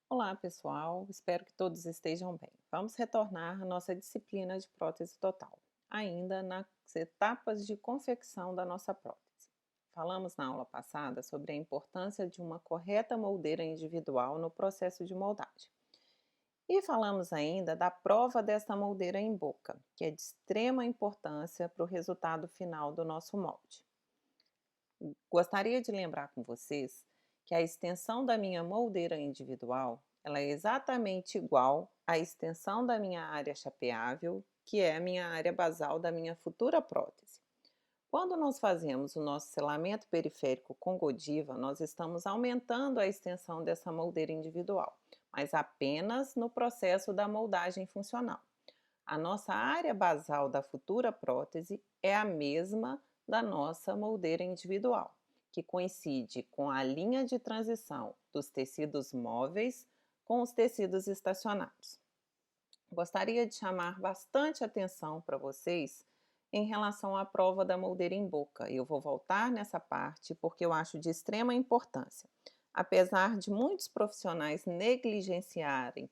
Olá, pessoal. Espero que todos estejam bem. Vamos retornar à nossa disciplina de prótese total, ainda nas etapas de confecção da nossa prótese. Falamos na aula passada sobre a importância de uma correta moldeira individual no processo de moldagem. E falamos ainda da prova desta moldeira em boca, que é de extrema importância para o resultado final do nosso molde. Gostaria de lembrar com vocês que a extensão da minha moldeira individual, ela é exatamente igual à extensão da minha área chapeável, que é a minha área basal da minha futura prótese. Quando nós fazemos o nosso selamento periférico com Godiva, nós estamos aumentando a extensão dessa moldeira individual, mas apenas no processo da moldagem funcional. A nossa área basal da futura prótese é a mesma da nossa moldeira individual, que coincide com a linha de transição dos tecidos móveis com os tecidos estacionários. Gostaria de chamar bastante atenção para vocês em relação à prova da moldeira em boca. Eu vou voltar nessa parte porque eu acho de extrema importância. Apesar de muitos profissionais negligenciarem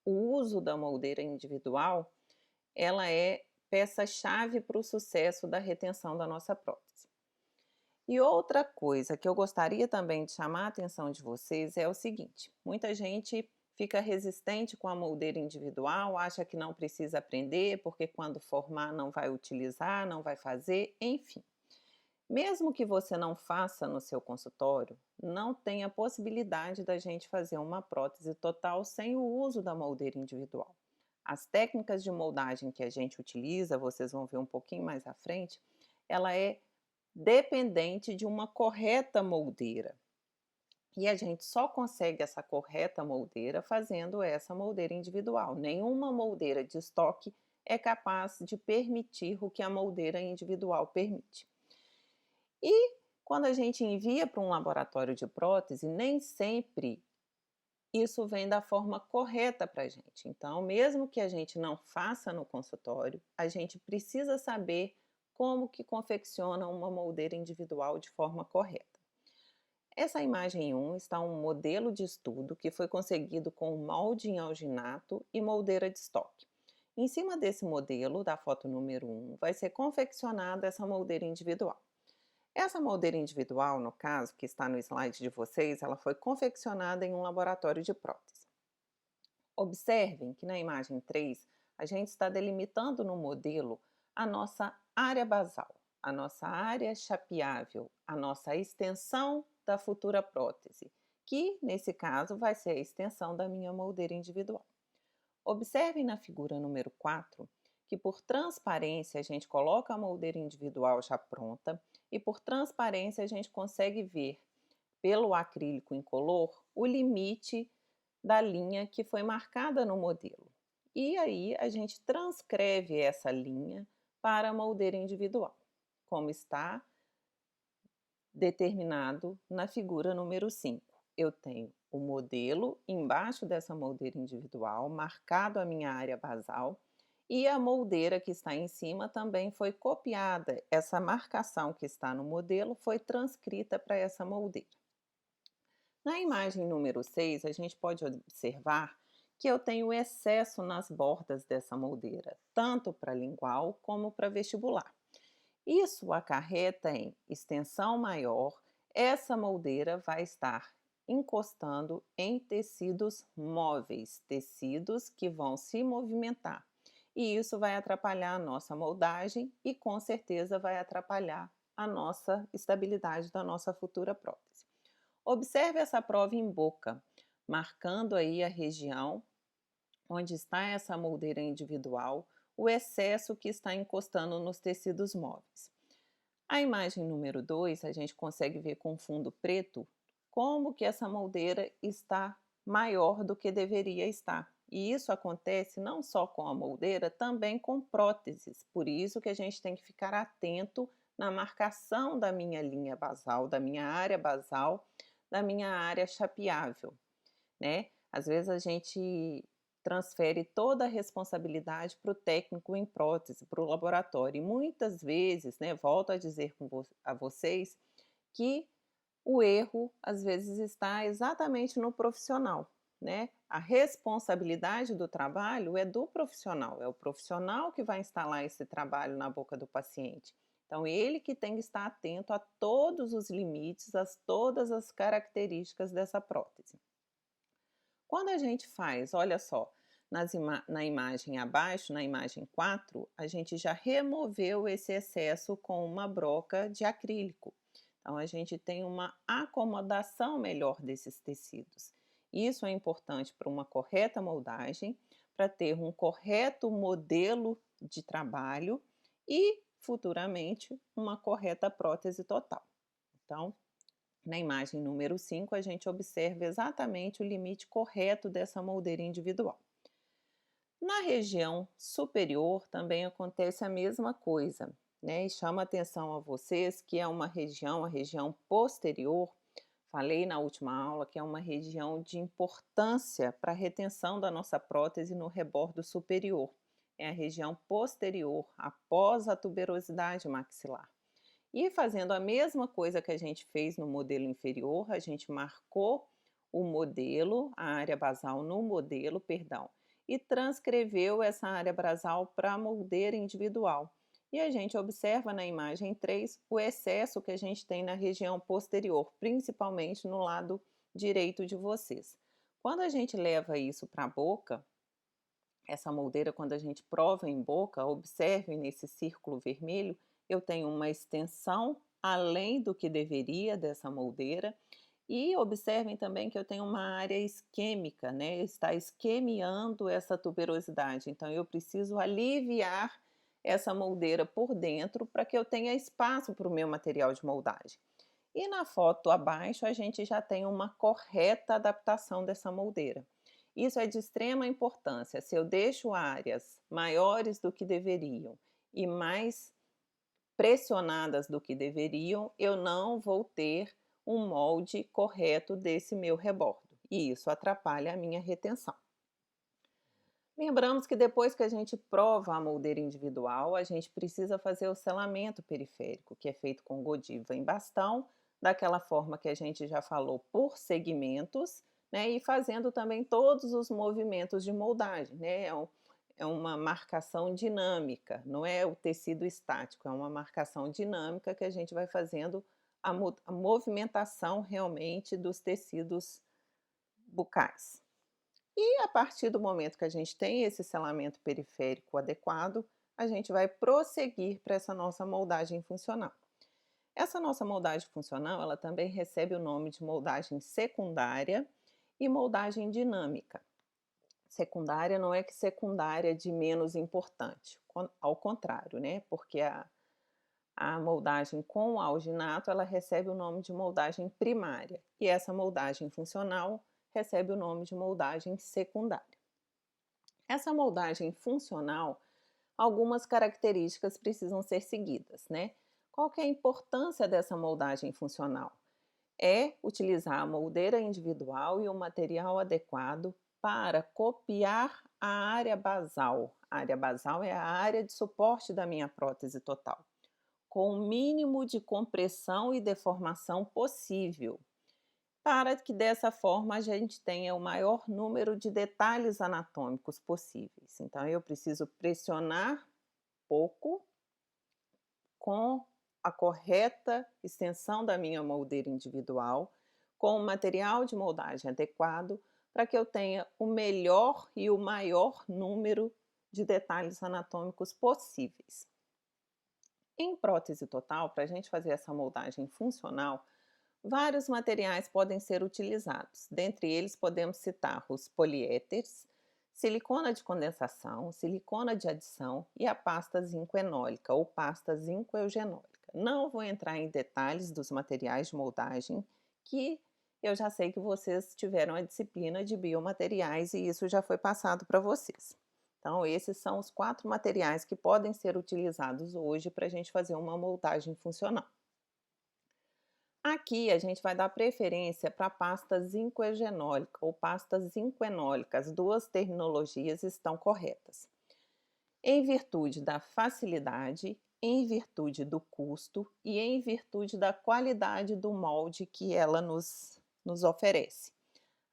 o uso da moldeira individual, ela é peça-chave para o sucesso da retenção da nossa prótese. E outra coisa que eu gostaria também de chamar a atenção de vocês é o seguinte: muita gente fica resistente com a moldeira individual, acha que não precisa aprender, porque quando formar não vai utilizar, não vai fazer, enfim. Mesmo que você não faça no seu consultório, não tem a possibilidade da gente fazer uma prótese total sem o uso da moldeira individual. As técnicas de moldagem que a gente utiliza, vocês vão ver um pouquinho mais à frente, ela é dependente de uma correta moldeira. E a gente só consegue essa correta moldeira fazendo essa moldeira individual. Nenhuma moldeira de estoque é capaz de permitir o que a moldeira individual permite. E quando a gente envia para um laboratório de prótese, nem sempre isso vem da forma correta para a gente. Então, mesmo que a gente não faça no consultório, a gente precisa saber como que confecciona uma moldeira individual de forma correta. Essa imagem 1 está um modelo de estudo que foi conseguido com molde em alginato e moldeira de estoque. Em cima desse modelo, da foto número 1, vai ser confeccionada essa moldeira individual. Essa moldeira individual, no caso, que está no slide de vocês, ela foi confeccionada em um laboratório de prótese. Observem que na imagem 3, a gente está delimitando no modelo a nossa área basal, a nossa área chapeável, a nossa extensão da futura prótese, que nesse caso vai ser a extensão da minha moldeira individual. Observem na figura número 4 que por transparência a gente coloca a moldeira individual já pronta e por transparência a gente consegue ver pelo acrílico incolor o limite da linha que foi marcada no modelo. E aí a gente transcreve essa linha para a moldeira individual, como está determinado na figura número 5. Eu tenho o modelo embaixo dessa moldeira individual, marcado a minha área basal, e a moldeira que está em cima também foi copiada. Essa marcação que está no modelo foi transcrita para essa moldeira. Na imagem número 6, a gente pode observar que eu tenho excesso nas bordas dessa moldeira, tanto para lingual como para vestibular. Isso acarreta em extensão maior, essa moldeira vai estar encostando em tecidos móveis, tecidos que vão se movimentar. E isso vai atrapalhar a nossa moldagem e com certeza vai atrapalhar a nossa estabilidade da nossa futura prótese. Observe essa prova em boca, marcando aí a região onde está essa moldeira individual, o excesso que está encostando nos tecidos móveis. A imagem número 2, a gente consegue ver com fundo preto como que essa moldeira está maior do que deveria estar. E isso acontece não só com a moldeira, também com próteses. Por isso que a gente tem que ficar atento na marcação da minha linha basal, da minha área basal, da minha área chapeável, né? Às vezes a gente transfere toda a responsabilidade para o técnico em prótese, para o laboratório. E muitas vezes, né, volto a dizer a vocês que o erro às vezes está exatamente no profissional, né, a responsabilidade do trabalho é do profissional, é o profissional que vai instalar esse trabalho na boca do paciente. Então, ele que tem que estar atento a todos os limites, a todas as características dessa prótese. Quando a gente faz, olha só, na imagem abaixo, na imagem 4, a gente já removeu esse excesso com uma broca de acrílico. Então, a gente tem uma acomodação melhor desses tecidos. Isso é importante para uma correta moldagem, para ter um correto modelo de trabalho e, futuramente, uma correta prótese total. Então, na imagem número 5, a gente observa exatamente o limite correto dessa moldeira individual. Na região superior também acontece a mesma coisa, né? E chama atenção a vocês que é uma região, a região posterior, falei na última aula que é uma região de importância para a retenção da nossa prótese no rebordo superior. É a região posterior, após a tuberosidade maxilar. E fazendo a mesma coisa que a gente fez no modelo inferior, a gente marcou o modelo, a área basal no modelo, perdão, e transcreveu essa área basal para a moldeira individual. E a gente observa na imagem 3 o excesso que a gente tem na região posterior, principalmente no lado direito de vocês. Quando a gente leva isso para a boca, essa moldeira, quando a gente prova em boca, observe nesse círculo vermelho, eu tenho uma extensão além do que deveria dessa moldeira. E observem também que eu tenho uma área isquêmica, né? Está isquemiando essa tuberosidade. Então, eu preciso aliviar essa moldeira por dentro para que eu tenha espaço para o meu material de moldagem. E na foto abaixo, a gente já tem uma correta adaptação dessa moldeira. Isso é de extrema importância. Se eu deixo áreas maiores do que deveriam e mais pressionadas do que deveriam, eu não vou ter um molde correto desse meu rebordo. E isso atrapalha a minha retenção. Lembramos que depois que a gente prova a moldeira individual, a gente precisa fazer o selamento periférico, que é feito com godiva em bastão, daquela forma que a gente já falou, por segmentos, né? E fazendo também todos os movimentos de moldagem, né? É uma marcação dinâmica, não é o tecido estático, é uma marcação dinâmica que a gente vai fazendo a movimentação realmente dos tecidos bucais. E a partir do momento que a gente tem esse selamento periférico adequado, a gente vai prosseguir para essa nossa moldagem funcional. Essa nossa moldagem funcional, ela também recebe o nome de moldagem secundária e moldagem dinâmica. Secundária não é que secundária de menos importante, ao contrário, né? Porque a moldagem com alginato, ela recebe o nome de moldagem primária, e essa moldagem funcional recebe o nome de moldagem secundária. Essa moldagem funcional, algumas características precisam ser seguidas, né? Qual que é a importância dessa moldagem funcional? É utilizar a moldeira individual e o material adequado para copiar a área basal. A área basal é a área de suporte da minha prótese total, com o mínimo de compressão e deformação possível, para que dessa forma a gente tenha o maior número de detalhes anatômicos possíveis. Então, eu preciso pressionar pouco com a correta extensão da minha moldeira individual, com o material de moldagem adequado, para que eu tenha o melhor e o maior número de detalhes anatômicos possíveis. Em prótese total, para a gente fazer essa moldagem funcional, vários materiais podem ser utilizados. Dentre eles, podemos citar os poliéteres, silicona de condensação, silicona de adição e a pasta zinco-enólica ou pasta zinco-eugenólica. Não vou entrar em detalhes dos materiais de moldagem, que eu já sei que vocês tiveram a disciplina de biomateriais e isso já foi passado para vocês. Então, esses são os 4 materiais que podem ser utilizados hoje para a gente fazer uma moldagem funcional. Aqui a gente vai dar preferência para a pasta zinco-eugenólica ou pasta zinco-enólica, as duas terminologias estão corretas. Em virtude da facilidade, em virtude do custo e em virtude da qualidade do molde que ela nos oferece.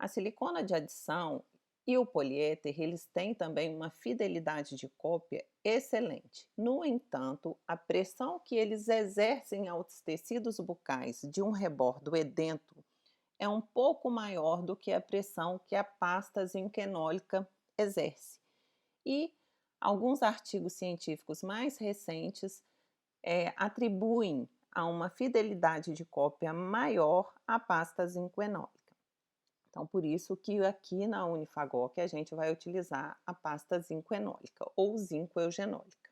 A silicona de adição e o poliéter, eles têm também uma fidelidade de cópia excelente. No entanto, a pressão que eles exercem aos tecidos bucais de um rebordo edêntulo é um pouco maior do que a pressão que a pasta zinquenólica exerce. E alguns artigos científicos mais recentes atribuem a uma fidelidade de cópia maior à pasta zinquenólica. Então, por isso que aqui na Unifagoc a gente vai utilizar a pasta zinquenólica ou zincoeugenólica.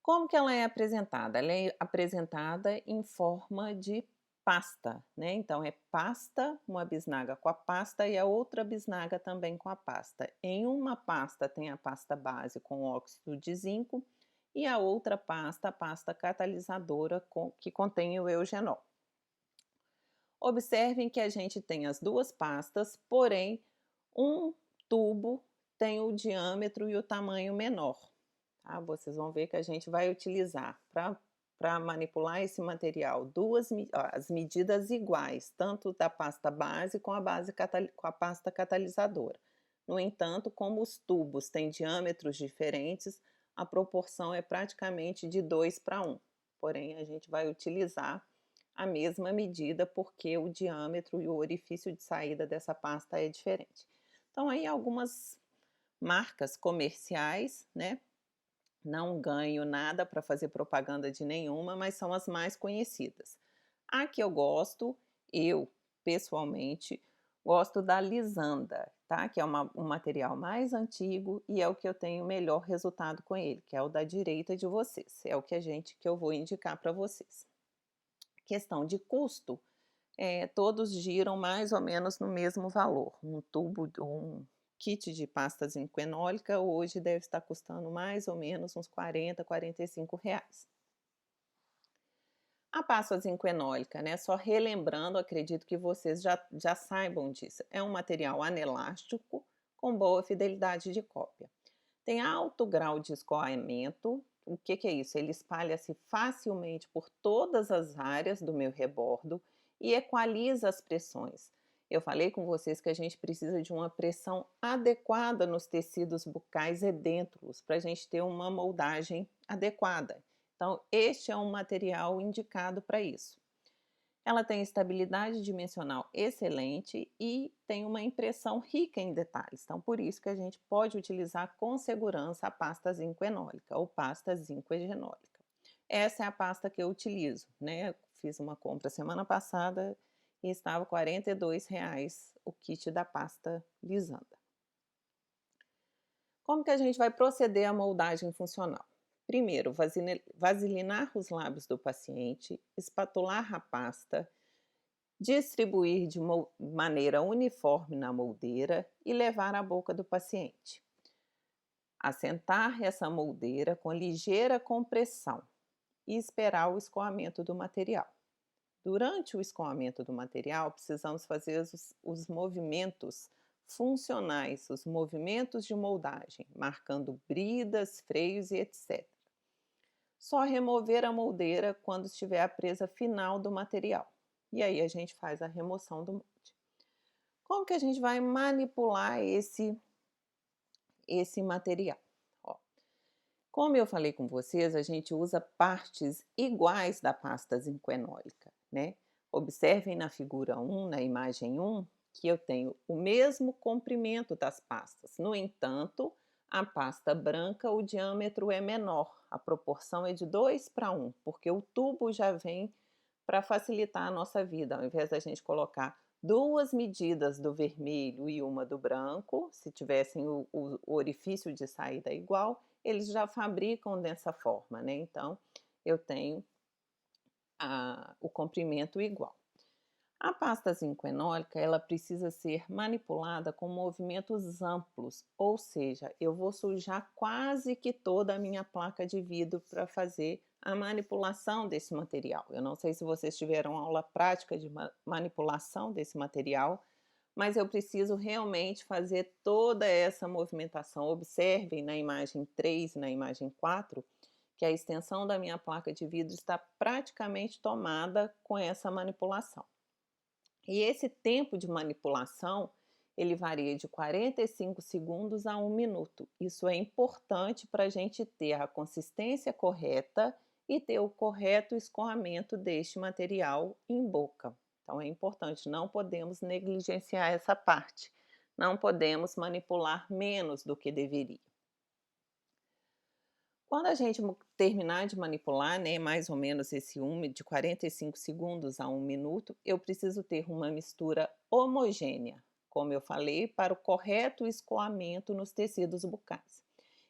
Como que ela é apresentada? Ela é apresentada em forma de pasta, né? Então é pasta, uma bisnaga com a pasta e a outra bisnaga também com a pasta. Em uma pasta tem a pasta base com óxido de zinco e a outra pasta, a pasta catalisadora que contém o eugenol. Observem que a gente tem as duas pastas, porém um tubo tem o diâmetro e o tamanho menor. Tá? Vocês vão ver que a gente vai utilizar para manipular esse material as medidas iguais, tanto da pasta base com a pasta catalisadora. No entanto, como os tubos têm diâmetros diferentes, a proporção é praticamente de 2:1. Porém, a gente vai utilizar a mesma medida porque o diâmetro e o orifício de saída dessa pasta é diferente. Então, aí algumas marcas comerciais, né? Não ganho nada para fazer propaganda de nenhuma, mas são as mais conhecidas. A que eu pessoalmente, gosto da Lisanda, tá? Que é um material mais antigo e é o que eu tenho melhor resultado com ele, que é o da direita de vocês. É o que eu vou indicar para vocês. Questão de custo, todos giram mais ou menos no mesmo valor. Um kit de pasta zinquenólica hoje deve estar custando mais ou menos uns 40, R$ 45. A pasta zinquenólica, né, só relembrando, acredito que vocês já saibam disso, é um material anelástico com boa fidelidade de cópia. Tem alto grau de escoamento. O que é isso? Ele espalha-se facilmente por todas as áreas do meu rebordo e equaliza as pressões. Eu falei com vocês que a gente precisa de uma pressão adequada nos tecidos bucais edêntulos para a gente ter uma moldagem adequada. Então, este é um material indicado para isso. Ela tem estabilidade dimensional excelente e tem uma impressão rica em detalhes. Então, por isso que a gente pode utilizar com segurança a pasta zincoenólica ou pasta zincoegenólica. Essa é a pasta que eu utilizo, né? Eu fiz uma compra semana passada e estava R$ 42 o kit da pasta Lisanda. Como que a gente vai proceder à moldagem funcional? Primeiro, vaselinar os lábios do paciente, espatular a pasta, distribuir de maneira uniforme na moldeira e levar à boca do paciente. Assentar essa moldeira com ligeira compressão e esperar o escoamento do material. Durante o escoamento do material, precisamos fazer os movimentos funcionais, os movimentos de moldagem, marcando bridas, freios e etc. Só remover a moldeira quando estiver a presa final do material. E aí a gente faz a remoção do molde. Como que a gente vai manipular esse material? Ó, como eu falei com vocês, a gente usa partes iguais da pasta zincoenólica, né? Observem na figura 1, na imagem 1, que eu tenho o mesmo comprimento das pastas. No entanto, a pasta branca, o diâmetro é menor, a proporção é de 2:1, porque o tubo já vem para facilitar a nossa vida. Ao invés da gente colocar duas medidas do vermelho e uma do branco, se tivessem o orifício de saída igual, eles já fabricam dessa forma, né? Então, eu tenho o comprimento igual. A pasta zincoenólica, ela precisa ser manipulada com movimentos amplos, ou seja, eu vou sujar quase que toda a minha placa de vidro para fazer a manipulação desse material. Eu não sei se vocês tiveram aula prática de manipulação desse material, mas eu preciso realmente fazer toda essa movimentação. Observem na imagem 3 e na imagem 4 que a extensão da minha placa de vidro está praticamente tomada com essa manipulação. E esse tempo de manipulação, ele varia de 45 segundos a 1 minuto. Isso é importante para a gente ter a consistência correta e ter o correto escoamento deste material em boca. Então é importante, não podemos negligenciar essa parte. Não podemos manipular menos do que deveria. Quando a gente terminar de manipular, né, mais ou menos esse de 45 segundos a 1 minuto, eu preciso ter uma mistura homogênea, como eu falei, para o correto escoamento nos tecidos bucais.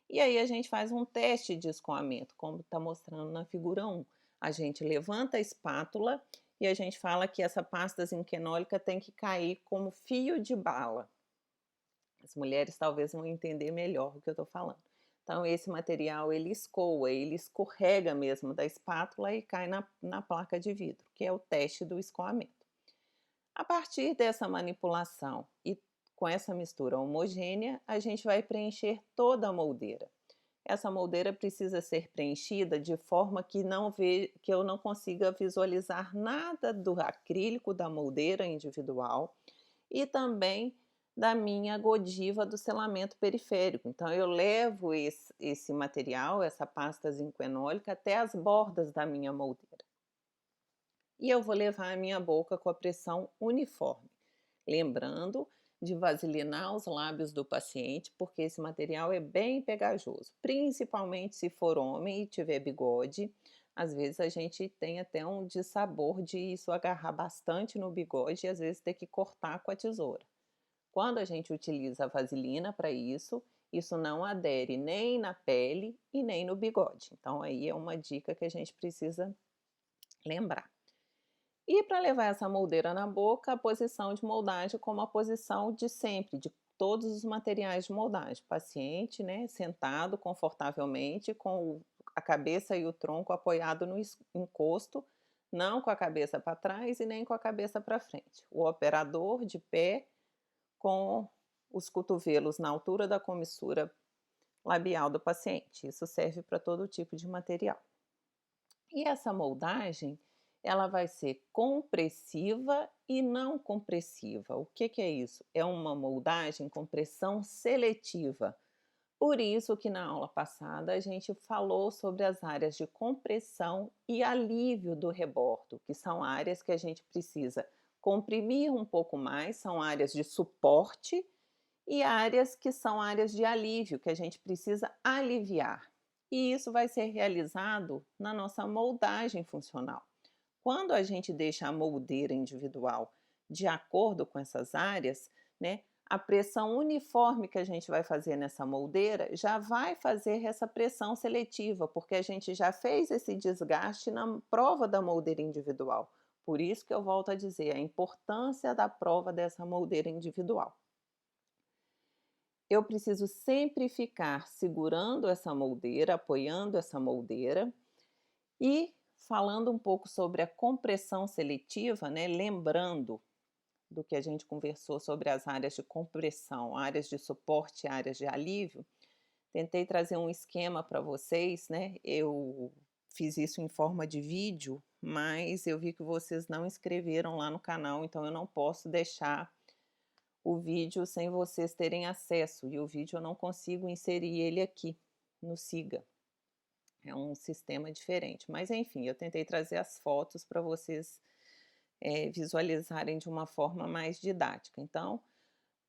E aí a gente faz um teste de escoamento, como está mostrando na figura 1. A gente levanta a espátula e a gente fala que essa pasta zinquenólica tem que cair como fio de bala. As mulheres talvez vão entender melhor o que eu estou falando. Então esse material ele escoa, ele escorrega mesmo da espátula e cai na placa de vidro, que é o teste do escoamento. A partir dessa manipulação e com essa mistura homogênea, a gente vai preencher toda a moldeira. Essa moldeira precisa ser preenchida de forma que que eu não consiga visualizar nada do acrílico da moldeira individual e também da minha godiva do selamento periférico. Então eu levo esse material, essa pasta zinquenólica, até as bordas da minha moldeira. E eu vou levar a minha boca com a pressão uniforme, lembrando de vaselinar os lábios do paciente, porque esse material é bem pegajoso, principalmente se for homem e tiver bigode. Às vezes a gente tem até um dissabor de isso agarrar bastante no bigode e às vezes ter que cortar com a tesoura. Quando a gente utiliza a vaselina para isso, isso não adere nem na pele e nem no bigode. Então aí é uma dica que a gente precisa lembrar. E para levar essa moldeira na boca, a posição de moldagem como a posição de sempre, de todos os materiais de moldagem. Paciente, né, sentado confortavelmente, com a cabeça e o tronco apoiado no encosto, não com a cabeça para trás e nem com a cabeça para frente. O operador de pé com os cotovelos na altura da comissura labial do paciente. Isso serve para todo tipo de material. E essa moldagem, ela vai ser compressiva e não compressiva. O que é isso? É uma moldagem com pressão seletiva. Por isso que na aula passada a gente falou sobre as áreas de compressão e alívio do rebordo, que são áreas que a gente precisa comprimir um pouco mais, são áreas de suporte e áreas que são áreas de alívio, que a gente precisa aliviar. E isso vai ser realizado na nossa moldagem funcional. Quando a gente deixa a moldeira individual de acordo com essas áreas, né, a pressão uniforme que a gente vai fazer nessa moldeira já vai fazer essa pressão seletiva, porque a gente já fez esse desgaste na prova da moldeira individual. Por isso que eu volto a dizer a importância da prova dessa moldeira individual. Eu preciso sempre ficar segurando essa moldeira, apoiando essa moldeira e falando um pouco sobre a compressão seletiva, né, lembrando do que a gente conversou sobre as áreas de compressão, áreas de suporte, áreas de alívio. Tentei trazer um esquema para vocês, né? Eu fiz isso em forma de vídeo, mas eu vi que vocês não inscreveram lá no canal, então eu não posso deixar o vídeo sem vocês terem acesso, e o vídeo eu não consigo inserir ele aqui no Siga. É um sistema diferente, mas enfim, eu tentei trazer as fotos para vocês visualizarem de uma forma mais didática. Então,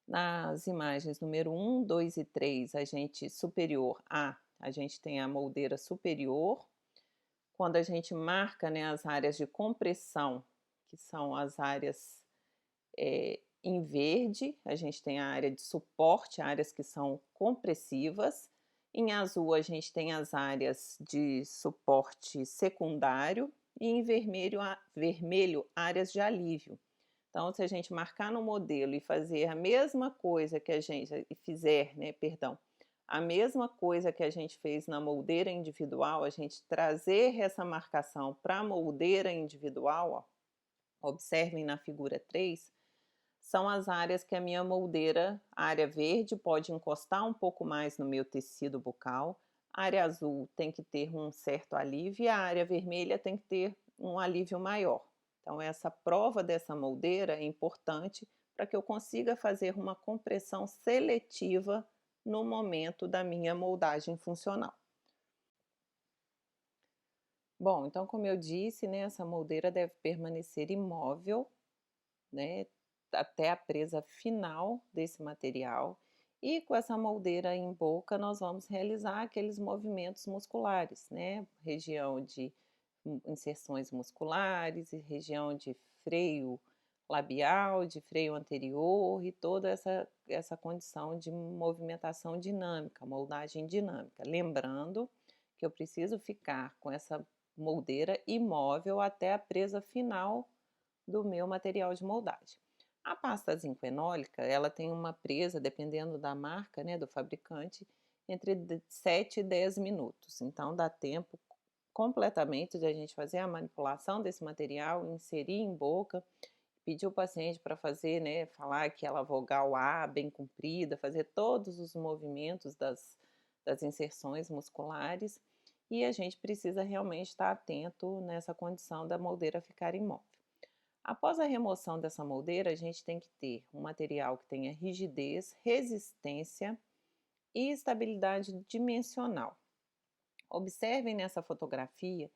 nas imagens número 1, 2 e 3, a gente superior a gente tem a moldeira superior. Quando a gente marca, né, as áreas de compressão, que são as áreas em verde, a gente tem a área de suporte, áreas que são compressivas. Em azul, a gente tem as áreas de suporte secundário e em vermelho, áreas de alívio. Então, se a gente marcar no modelo e fazer a mesma coisa que a gente a mesma coisa que a gente fez na moldeira individual, a gente trazer essa marcação para a moldeira individual, ó, observem na figura 3, são as áreas que a minha moldeira, a área verde pode encostar um pouco mais no meu tecido bucal, a área azul tem que ter um certo alívio e a área vermelha tem que ter um alívio maior, Então essa prova dessa moldeira é importante para que eu consiga fazer uma compressão seletiva no momento da minha moldagem funcional. Bom, então como eu disse, né, essa moldeira deve permanecer imóvel, né, até a presa final desse material. E com essa moldeira em boca, nós vamos realizar aqueles movimentos musculares, né? Região de inserções musculares, e região de freio labial, de freio anterior e toda essa condição de movimentação dinâmica, moldagem dinâmica. Lembrando que eu preciso ficar com essa moldeira imóvel até a presa final do meu material de moldagem. A pasta zinco-enólica, ela tem uma presa, dependendo da marca, né, do fabricante, entre 7 e 10 minutos. Então, dá tempo completamente de a gente fazer a manipulação desse material, inserir em boca, pedir o paciente para fazer, né, falar aquela vogal A bem comprida, fazer todos os movimentos das inserções musculares, e a gente precisa realmente estar atento nessa condição da moldeira ficar imóvel. Após a remoção dessa moldeira, a gente tem que ter um material que tenha rigidez, resistência e estabilidade dimensional. Observem nessa fotografia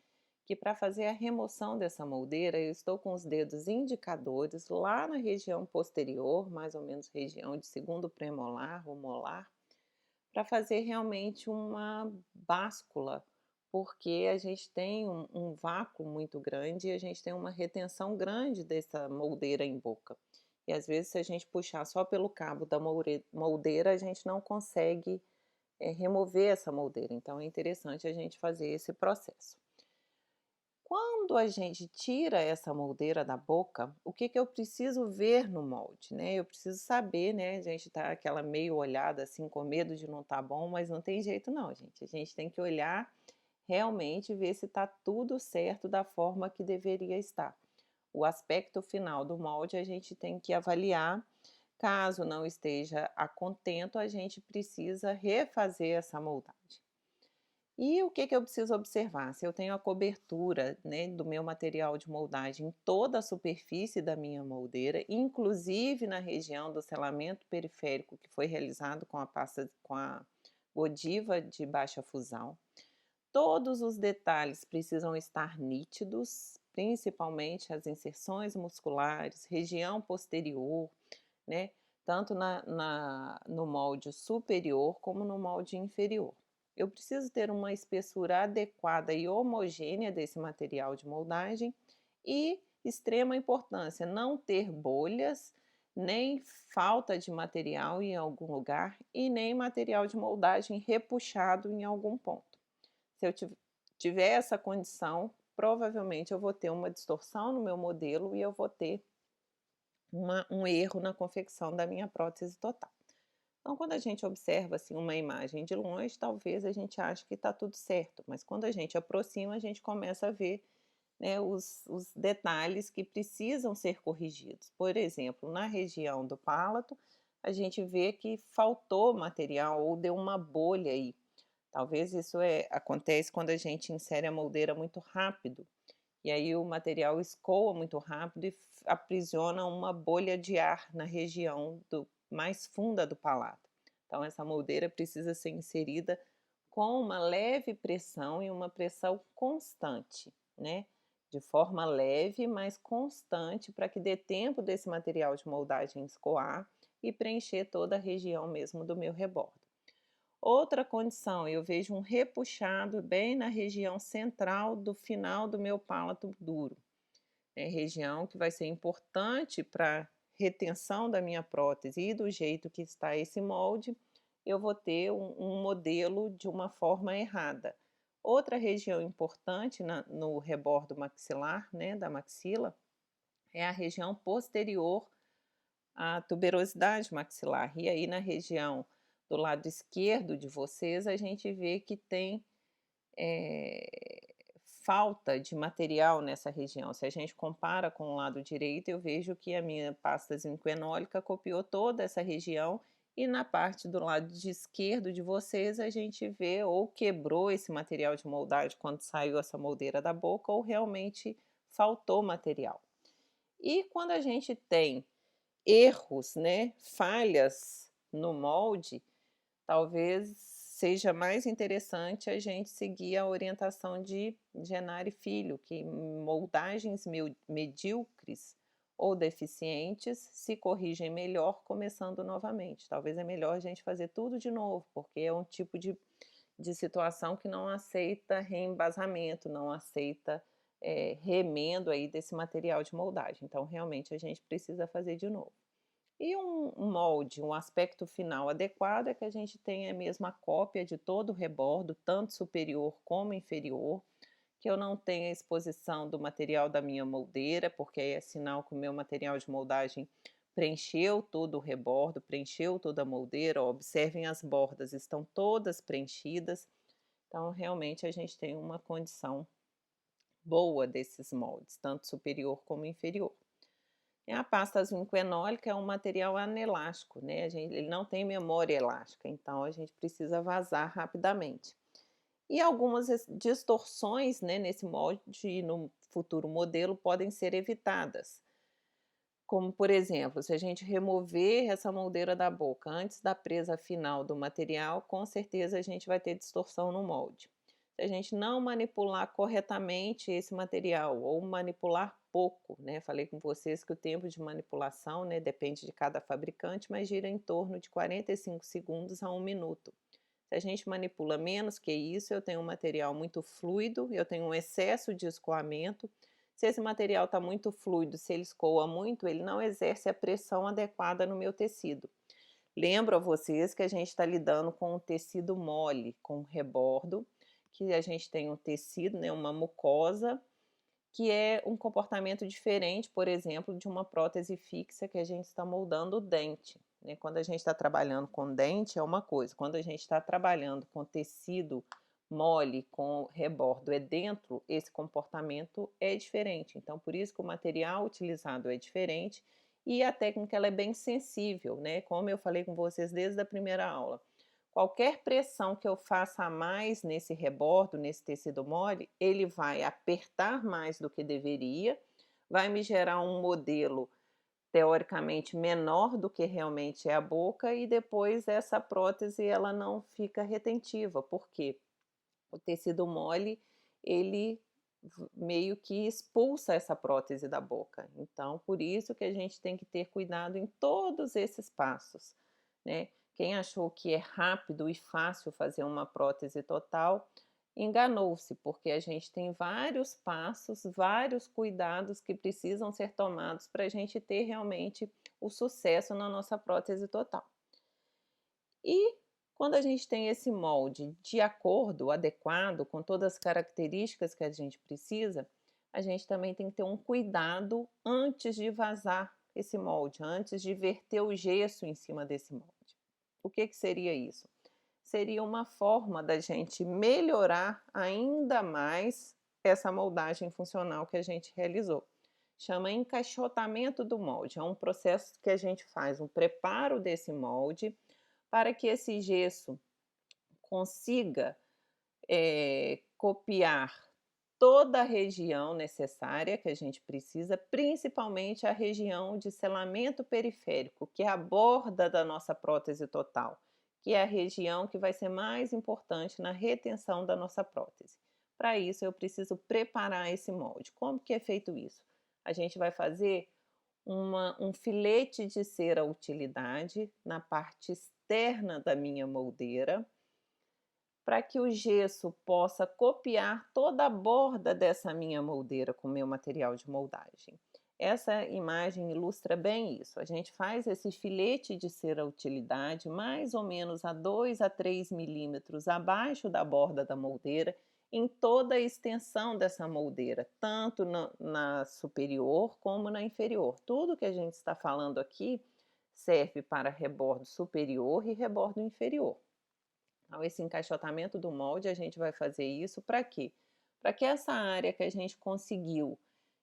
que para fazer a remoção dessa moldeira, eu estou com os dedos indicadores lá na região posterior, mais ou menos região de segundo premolar ou molar, para fazer realmente uma báscula, porque a gente tem um vácuo muito grande e a gente tem uma retenção grande dessa moldeira em boca. E às vezes, se a gente puxar só pelo cabo da moldeira, a gente não consegue remover essa moldeira. Então, é interessante a gente fazer esse processo. Quando a gente tira essa moldeira da boca, o que que eu preciso ver no molde, né? Eu preciso saber, né? A gente tá aquela meio olhada assim com medo de não tá bom, mas não tem jeito não, gente. A gente tem que olhar realmente e ver se tá tudo certo da forma que deveria estar. O aspecto final do molde a gente tem que avaliar. Caso não esteja a contento, a gente precisa refazer essa moldagem. E o que que eu preciso observar? Se eu tenho a cobertura, né, do meu material de moldagem em toda a superfície da minha moldeira, inclusive na região do selamento periférico que foi realizado com a pasta com a Godiva de baixa fusão. Todos os detalhes precisam estar nítidos, principalmente as inserções musculares, região posterior, né? Tanto no molde superior como no molde inferior. Eu preciso ter uma espessura adequada e homogênea desse material de moldagem e, extrema importância, não ter bolhas, nem falta de material em algum lugar e nem material de moldagem repuxado em algum ponto. Se eu tiver essa condição, provavelmente eu vou ter uma distorção no meu modelo e eu vou ter um erro na confecção da minha prótese total. Então, quando a gente observa assim uma imagem de longe, talvez a gente ache que está tudo certo, mas quando a gente aproxima, a gente começa a ver, né, os detalhes que precisam ser corrigidos. Por exemplo, na região do palato, a gente vê que faltou material ou deu uma bolha aí. Talvez isso acontece quando a gente insere a moldeira muito rápido. E aí o material escoa muito rápido e aprisiona uma bolha de ar na região mais funda do palato. Então essa moldeira precisa ser inserida com uma leve pressão e uma pressão constante, né? De forma leve, mas constante, para que dê tempo desse material de moldagem escoar e preencher toda a região mesmo do meu rebordo. Outra condição, eu vejo um repuxado bem na região central do final do meu palato duro, né, região que vai ser importante para retenção da minha prótese e do jeito que está esse molde, eu vou ter um modelo de uma forma errada. Outra região importante no rebordo maxilar, né, da maxila, é a região posterior à tuberosidade maxilar. E aí na região do lado esquerdo de vocês, a gente vê que tem falta de material nessa região. Se a gente compara com o lado direito, eu vejo que a minha pasta zinco-enólica copiou toda essa região e na parte do lado de esquerdo de vocês, a gente vê ou quebrou esse material de moldagem quando saiu essa moldeira da boca ou realmente faltou material. E quando a gente tem erros, né, falhas no molde, talvez seja mais interessante a gente seguir a orientação de Genar Filho, que moldagens medíocres ou deficientes se corrigem melhor começando novamente. Talvez é melhor a gente fazer tudo de novo, porque é um tipo de situação que não aceita reembasamento, não aceita remendo aí desse material de moldagem. Então, realmente, a gente precisa fazer de novo. E um molde, um aspecto final adequado é que a gente tenha mesmo a cópia de todo o rebordo, tanto superior como inferior, que eu não tenha exposição do material da minha moldeira, porque aí é sinal que o meu material de moldagem preencheu todo o rebordo, preencheu toda a moldeira. Ó, observem as bordas, estão todas preenchidas. Então, realmente, a gente tem uma condição boa desses moldes, tanto superior como inferior. E a pasta zinco-enólica é um material anelástico, né? Ele não tem memória elástica, então a gente precisa vazar rapidamente. E algumas distorções, né, nesse molde e no futuro modelo podem ser evitadas. Como, por exemplo, se a gente remover essa moldeira da boca antes da presa final do material, com certeza a gente vai ter distorção no molde. Se a gente não manipular corretamente esse material ou manipular pouco, né? Falei com vocês que o tempo de manipulação, né, depende de cada fabricante, mas gira em torno de 45 segundos a 1 minuto. Se a gente manipula menos que isso, eu tenho um material muito fluido, eu tenho um excesso de escoamento. Se esse material está muito fluido, se ele escoa muito, ele não exerce a pressão adequada no meu tecido. Lembro a vocês que a gente está lidando com um tecido mole, com rebordo, que a gente tem um tecido, né, uma mucosa, que é um comportamento diferente, por exemplo, de uma prótese fixa que a gente está moldando o dente, né? Quando a gente está trabalhando com dente é uma coisa, quando a gente está trabalhando com tecido mole, com rebordo dentro, esse comportamento é diferente. Então, por isso que o material utilizado é diferente e a técnica ela é bem sensível, né? Como eu falei com vocês desde a primeira aula. Qualquer pressão que eu faça a mais nesse rebordo, nesse tecido mole, ele vai apertar mais do que deveria, vai me gerar um modelo teoricamente menor do que realmente é a boca e depois essa prótese ela não fica retentiva, porque o tecido mole ele meio que expulsa essa prótese da boca. Então, por isso que a gente tem que ter cuidado em todos esses passos, né? Quem achou que é rápido e fácil fazer uma prótese total, enganou-se, porque a gente tem vários passos, vários cuidados que precisam ser tomados para a gente ter realmente o sucesso na nossa prótese total. E quando a gente tem esse molde de acordo, adequado, com todas as características que a gente precisa, a gente também tem que ter um cuidado antes de vazar esse molde, antes de verter o gesso em cima desse molde. O que seria isso? Seria uma forma da gente melhorar ainda mais essa moldagem funcional que a gente realizou. Chama encaixotamento do molde. É um processo que a gente faz um preparo desse molde para que esse gesso consiga copiar toda a região necessária que a gente precisa, principalmente a região de selamento periférico, que é a borda da nossa prótese total, que é a região que vai ser mais importante na retenção da nossa prótese. Para isso, eu preciso preparar esse molde. Como que é feito isso? A gente vai fazer um filete de cera utilidade na parte externa da minha moldeira, para que o gesso possa copiar toda a borda dessa minha moldeira com o meu material de moldagem. Essa imagem ilustra bem isso. A gente faz esse filete de cera utilidade mais ou menos a 2 a 3 milímetros abaixo da borda da moldeira, em toda a extensão dessa moldeira, tanto na superior como na inferior. Tudo que a gente está falando aqui serve para rebordo superior e rebordo inferior. Então, esse encaixotamento do molde, a gente vai fazer isso para quê? Para que essa área que a gente conseguiu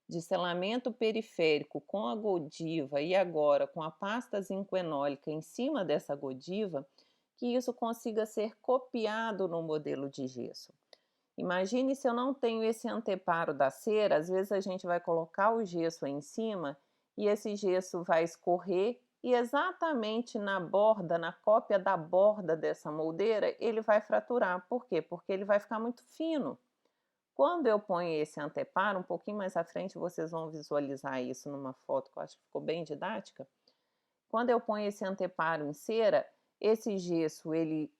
de selamento periférico com a godiva e agora com a pasta zinco-enólica em cima dessa godiva, que isso consiga ser copiado no modelo de gesso. Imagine se eu não tenho esse anteparo da cera, às vezes a gente vai colocar o gesso aí em cima e esse gesso vai escorrer e exatamente na borda, na cópia da borda dessa moldeira, ele vai fraturar. Por quê? Porque ele vai ficar muito fino. Quando eu ponho esse anteparo, um pouquinho mais à frente vocês vão visualizar isso numa foto que eu acho que ficou bem didática. Quando eu ponho esse anteparo em cera, esse gesso ele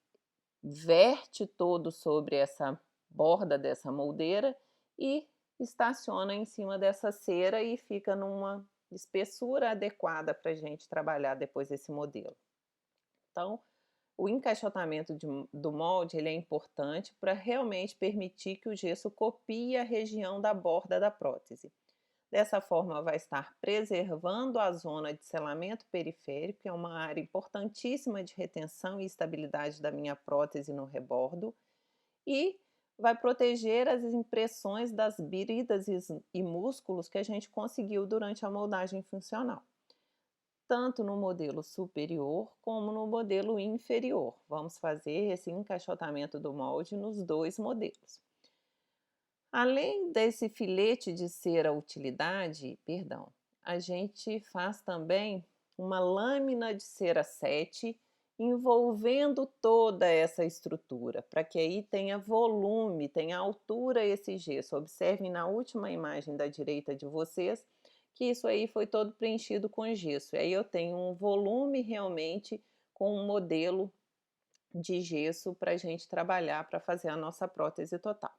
verte todo sobre essa borda dessa moldeira e estaciona em cima dessa cera e fica numa espessura adequada para a gente trabalhar depois esse modelo. Então, o encaixotamento do molde ele é importante para realmente permitir que o gesso copie a região da borda da prótese. Dessa forma, vai estar preservando a zona de selamento periférico, que é uma área importantíssima de retenção e estabilidade da minha prótese no rebordo, e vai proteger as impressões das bridas e músculos que a gente conseguiu durante a moldagem funcional, tanto no modelo superior como no modelo inferior. Vamos fazer esse encaixotamento do molde nos dois modelos. Além desse filete de cera utilidade, perdão, a gente faz também uma lâmina de cera 7 envolvendo toda essa estrutura, para que aí tenha volume, tenha altura esse gesso. Observem na última imagem da direita de vocês que isso aí foi todo preenchido com gesso. E aí eu tenho um volume realmente com um modelo de gesso para a gente trabalhar para fazer a nossa prótese total.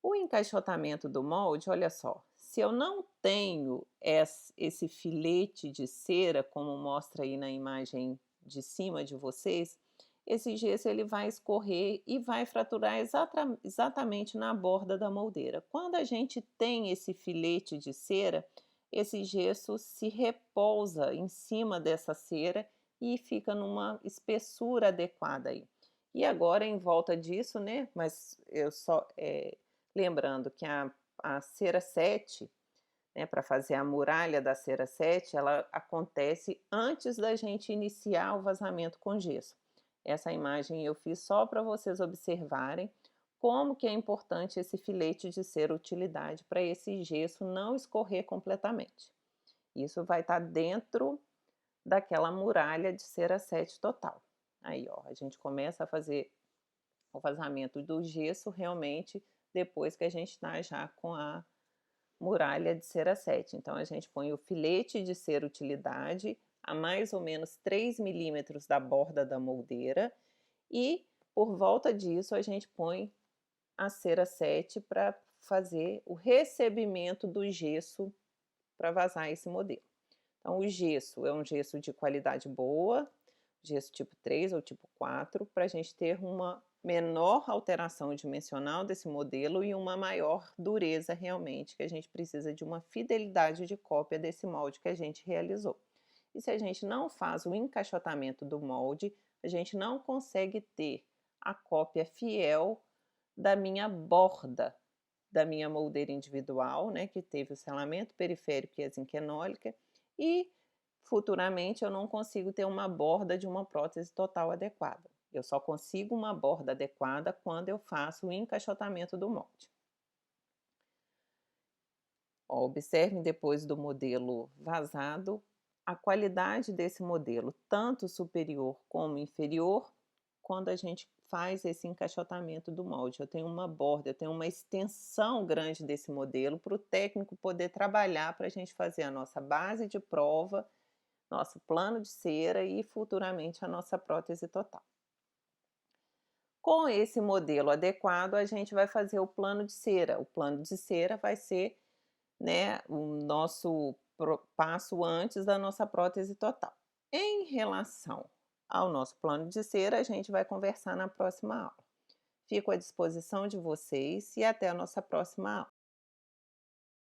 O encaixotamento do molde, olha só, se eu não tenho esse filete de cera, como mostra aí na imagem de cima de vocês, esse gesso ele vai escorrer e vai fraturar exatamente na borda da moldeira. Quando a gente tem esse filete de cera, esse gesso se repousa em cima dessa cera e fica numa espessura adequada aí. E agora em volta disso, né, mas eu só... lembrando que a cera 7, né, para fazer a muralha da cera 7, ela acontece antes da gente iniciar o vazamento com gesso. Essa imagem eu fiz só para vocês observarem como que é importante esse filete de cera utilidade para esse gesso não escorrer completamente. Isso vai estar dentro daquela muralha de cera 7 total. Aí, ó, a gente começa a fazer o vazamento do gesso realmente depois que a gente está já com a muralha de cera 7. Então, a gente põe o filete de cera utilidade a mais ou menos 3 milímetros da borda da moldeira e por volta disso a gente põe a cera 7 para fazer o recebimento do gesso para vazar esse modelo. Então, o gesso é um gesso de qualidade boa, gesso tipo 3 ou tipo 4, para a gente ter uma menor alteração dimensional desse modelo e uma maior dureza realmente, que a gente precisa de uma fidelidade de cópia desse molde que a gente realizou. E se a gente não faz o encaixotamento do molde, a gente não consegue ter a cópia fiel da minha borda, da minha moldeira individual, né, que teve o selamento periférico e a zinquenólica, e futuramente eu não consigo ter uma borda de uma prótese total adequada. Eu só consigo uma borda adequada quando eu faço o encaixotamento do molde. Ó, observem depois do modelo vazado a qualidade desse modelo, tanto superior como inferior, quando a gente faz esse encaixotamento do molde. Eu tenho uma borda, eu tenho uma extensão grande desse modelo para o técnico poder trabalhar para a gente fazer a nossa base de prova, nosso plano de cera e futuramente a nossa prótese total. Com esse modelo adequado, a gente vai fazer o plano de cera. O plano de cera vai ser, né, o nosso passo antes da nossa prótese total. Em relação ao nosso plano de cera, a gente vai conversar na próxima aula. Fico à disposição de vocês e até a nossa próxima aula.